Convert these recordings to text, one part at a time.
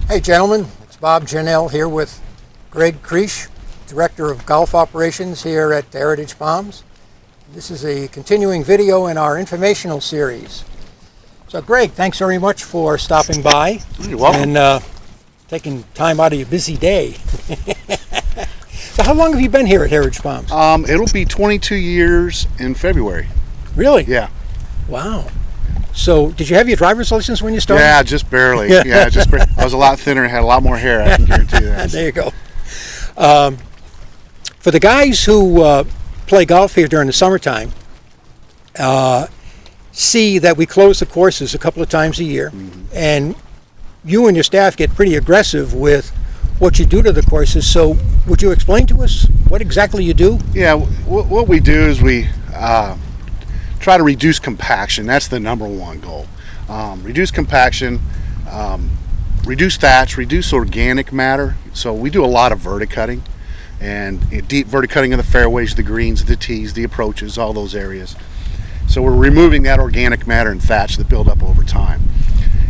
Hey gentlemen, it's Bob Janelle here with Greg Kriesch, Director of Golf Operations here at Heritage Palms. This is a continuing video in our informational series. So Greg, thanks very much for stopping by. You're welcome. And taking time out of your busy day. So how long have you been here at Heritage Palms? It'll be 22 years in February. Really? Yeah. Wow. So did you have your driver's license when you started? Yeah, just barely. Yeah, just barely. I was a lot thinner and had a lot more hair, I can guarantee you that. There you go. For the guys who play golf here during the summertime, see that we close the courses a couple of times a year, and you and your staff get pretty aggressive with what you do to the courses. So would you explain to us what exactly you do? Yeah, what we do is we try to reduce compaction. That's the number one goal. Reduce compaction, reduce thatch, reduce organic matter. So we do a lot of verticutting and deep verticutting of the fairways, the greens, the tees, the approaches, all those areas. So we're removing that organic matter and thatch that build up over time.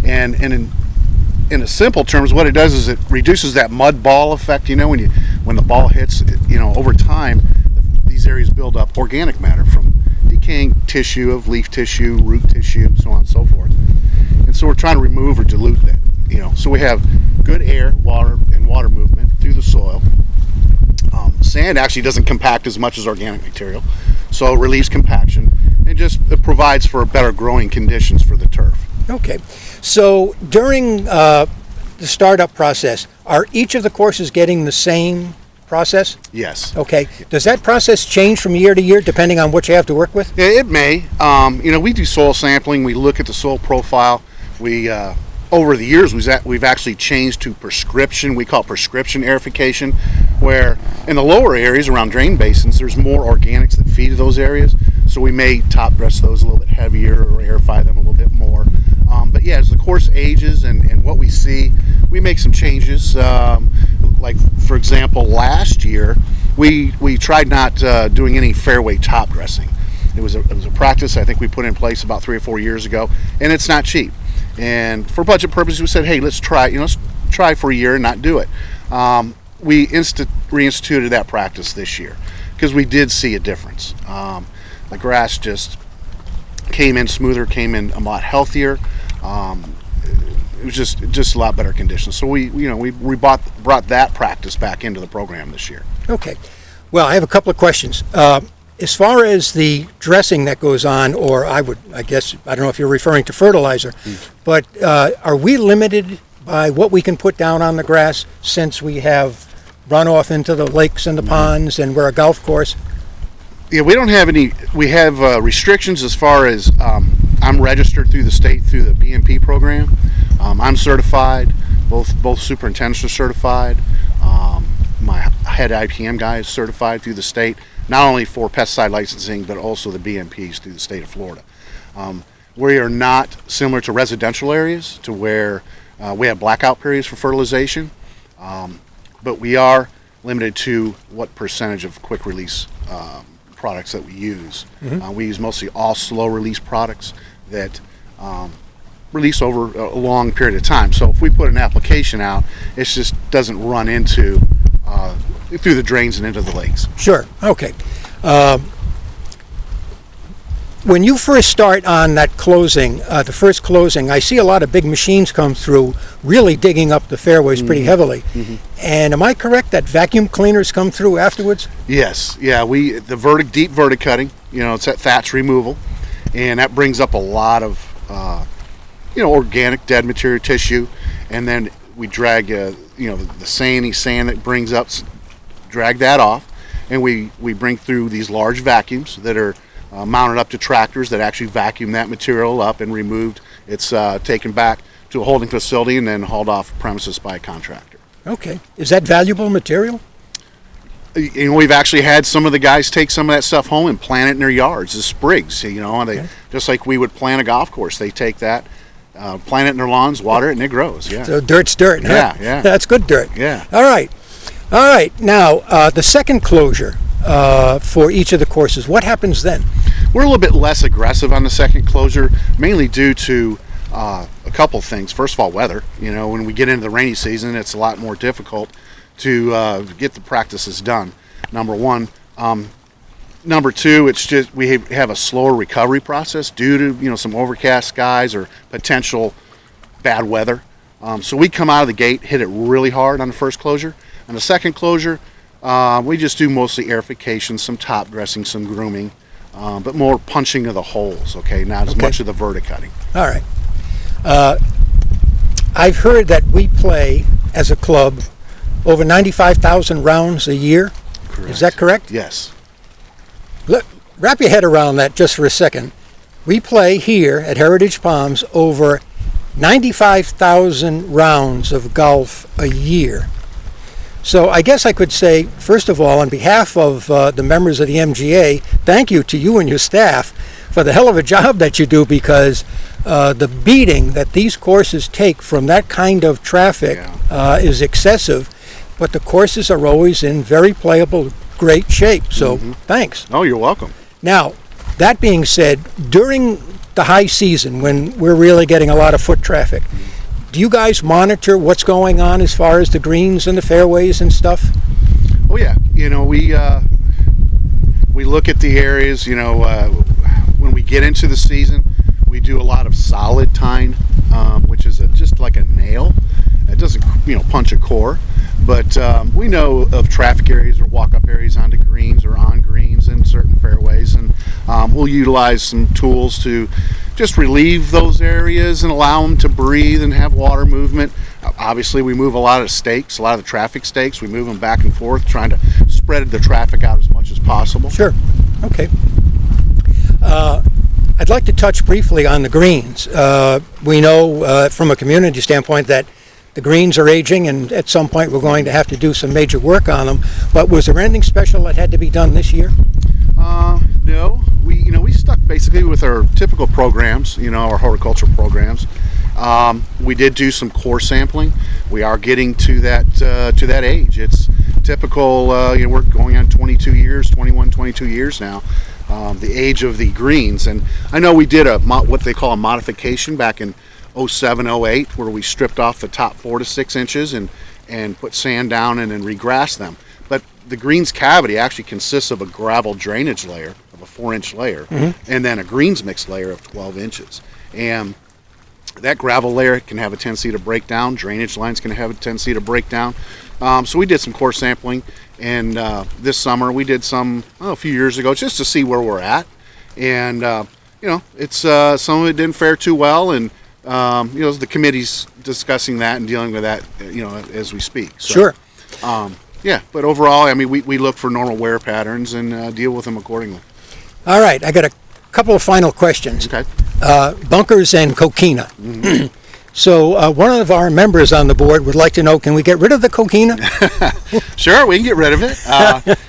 And in a simple terms, what it does is it reduces that mud ball effect. You know, when the ball hits, over time, these areas build up organic matter from decaying tissue of leaf tissue, root tissue, so on and so forth. And so we're trying to remove or dilute that. So we have good air, water, and water movement through the soil. Sand actually doesn't compact as much as organic material, so it relieves compaction and it provides for better growing conditions for the turf. Okay. So during the startup process, are each of the courses getting the same process? Yes. Okay. Does that process change from year to year depending on what you have to work with? Yeah, it may. We do soil sampling. We look at the soil profile. We over the years we've actually changed to prescription. We call it prescription aerification, where in the lower areas around drain basins, there's more organics that feed those areas. So we may top dress those a little bit heavier or aerify them a little bit more. But yeah, as the course ages and what we see, we make some changes. Like for example, last year we tried not doing any fairway top dressing. It was a practice I think we put in place about 3 or 4 years ago, and it's not cheap. And for budget purposes, we said, hey, let's try for a year and not do it. We reinstituted that practice this year because we did see a difference. The grass just came in smoother, came in a lot healthier. It was just a lot better conditions. So we brought that practice back into the program this year. Okay. Well, I have a couple of questions. As far as the dressing that goes on, or I don't know if you're referring to fertilizer, but are we limited by what we can put down on the grass since we have runoff into the lakes and the ponds and we're a golf course? Yeah, we don't have any. We have restrictions as far as I'm registered through the state through the BMP program. I'm certified. Both superintendents are certified. My head IPM guy is certified through the state, not only for pesticide licensing but also the BMPs through the state of Florida. We are not similar to residential areas to where we have blackout periods for fertilization, but we are limited to what percentage of quick release products that we use. We use mostly all slow release products that release over a long period of time. So if we put an application out, it just doesn't run into through the drains and into the lakes. Sure. Okay. When you first start on that closing, the first closing, I see a lot of big machines come through, really digging up the fairways pretty heavily. And am I correct that vacuum cleaners come through afterwards? Yes. Yeah. Deep verticutting. It's that thatch removal, and that brings up a lot of organic dead material tissue, and then we drag the sandy sand that brings up, drag that off, and we bring through these large vacuums that are mounted up to tractors that actually vacuum that material up and removed. It's taken back to a holding facility and then hauled off premises by a contractor. Okay. Is that valuable material? We've actually had some of the guys take some of that stuff home and plant it in their yards as sprigs. Just like we would plant a golf course. They take that, plant it in their lawns, water it, and it grows. Yeah. So dirt's dirt. Huh? Yeah. That's good dirt. Yeah. All right. Now, the second closure for each of the courses, what happens then? We're a little bit less aggressive on the second closure, mainly due to a couple things. First of all, weather. When we get into the rainy season, it's a lot more difficult to get the practices done. Number one. Number two, it's just we have a slower recovery process due to some overcast skies or potential bad weather. So we come out of the gate, hit it really hard on the first closure. On the second closure, we just do mostly aerification, some top dressing, some grooming, but more punching of the holes. Okay, not as much of the verticutting. All right. I've heard that we play as a club over 95,000 rounds a year. Correct. Is that correct? Yes. Look, wrap your head around that just for a second. We play here at Heritage Palms over 95,000 rounds of golf a year. So I guess I could say, first of all, on behalf of the members of the MGA, thank you to you and your staff for the hell of a job that you do, because the beating that these courses take from that kind of traffic is excessive, but the courses are always in very playable, great shape. So thanks. Oh, you're welcome. Now, that being said, during the high season when we're really getting a lot of foot traffic, do you guys monitor what's going on as far as the greens and the fairways and stuff? Oh yeah, we look at the areas. When we get into the season, we do a lot of solid tine, which is just like a nail. It doesn't punch a core, but we know of traffic areas or walk-up areas onto greens or on greens in certain fairways, and we'll utilize some tools to just relieve those areas and allow them to breathe and have water movement. Obviously, we move a lot of stakes, a lot of the traffic stakes. We move them back and forth, trying to spread the traffic out as much as possible. Sure. Okay. I'd like to touch briefly on the greens. We know from a community standpoint that the greens are aging, and at some point we're going to have to do some major work on them. But was there anything special that had to be done this year? No. We stuck basically with our typical programs, our horticultural programs. We did do some core sampling. We are getting to that age. It's typical. We're going on 21, 22 years now. The age of the greens, and I know we did what they call a modification back in 07, 08, where we stripped off the top 4 to 6 inches and put sand down and then regrassed them. But the greens cavity actually consists of a gravel drainage layer of a 4-inch layer, and then a greens mix layer of 12 inches. And that gravel layer can have a tendency to break down. Drainage lines can have a tendency to break down. So we did some core sampling, and this summer we did some a few years ago just to see where we're at. And it's some of it didn't fare too well, and the committee's discussing that and dealing with that as we speak. So, Sure. But overall, we look for normal wear patterns and deal with them accordingly. All right, I got a couple of final questions. Okay. Bunkers and coquina. So one of our members on the board would like to know, can we get rid of the coquina? Sure, we can get rid of it.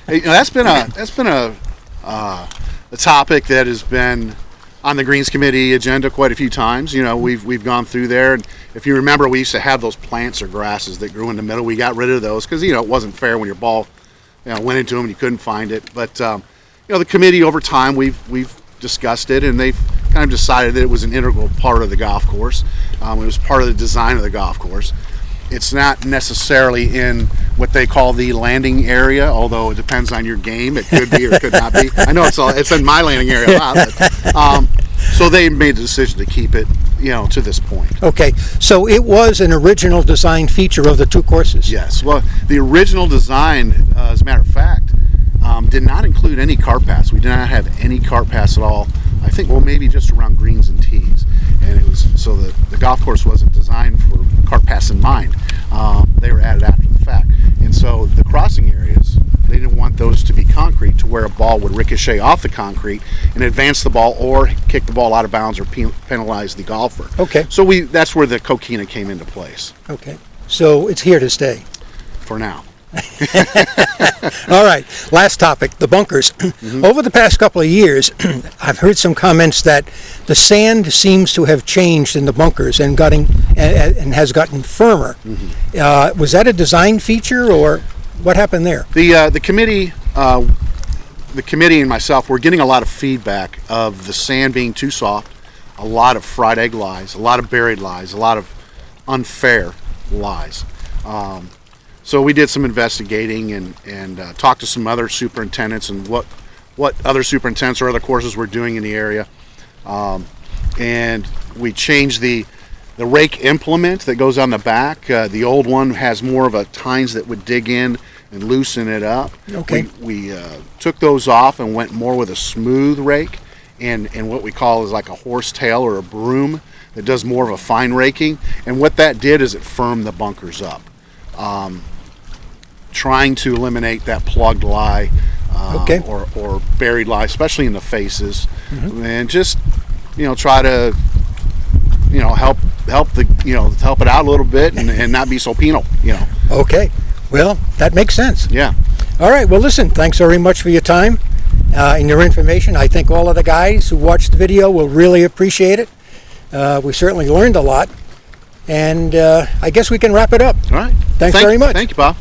That's been a topic that has been on the Greens Committee agenda quite a few times. We've gone through there, and if you remember, we used to have those plants or grasses that grew in the middle. We got rid of those because it wasn't fair when your ball went into them and you couldn't find it. But the committee over time we've discussed it, and they've kind of decided that it was an integral part of the golf course. It was part of the design of the golf course. It's not necessarily in what they call the landing area, although it depends on your game. It could be or could not be. I know it's in my landing area a lot. But, so they made the decision to keep it, to this point. Okay, so it was an original design feature of the two courses. Yes. Well, the original design, as a matter of fact, did not include any cart paths. We did not have any cart paths at all. I think, maybe just around greens and tees. And it was so the golf course wasn't designed for cart paths in mind. They were added after the fact. And so the crossing areas, they didn't want those to be concrete to where a ball would ricochet off the concrete and advance the ball or kick the ball out of bounds or penalize the golfer. Okay. So that's where the coquina came into place. Okay, so it's here to stay. For now. All right, last topic, the bunkers. Over the past couple of years, I've heard some comments that the sand seems to have changed in the bunkers and has gotten firmer. Was that a design feature, or what happened there? The committee and myself were getting a lot of feedback of the sand being too soft, a lot of fried egg lies, a lot of buried lies, a lot of unfair lies. So we did some investigating and talked to some other superintendents and what other superintendents or other courses were doing in the area. And we changed the rake implement that goes on the back. The old one has more of a tines that would dig in and loosen it up. Okay. We took those off and went more with a smooth rake and what we call is like a horsetail or a broom that does more of a fine raking. And what that did is it firmed the bunkers up. Trying to eliminate that plugged lie Okay. or buried lie, especially in the faces, and just try to help help it out a little bit and not be so penal. Okay. Well, that makes sense. Yeah. All right. Well, listen, thanks very much for your time and your information. I think all of the guys who watched the video will really appreciate it. We certainly learned a lot. And I guess we can wrap it up. All right. Thanks very much. Thank you, Bob.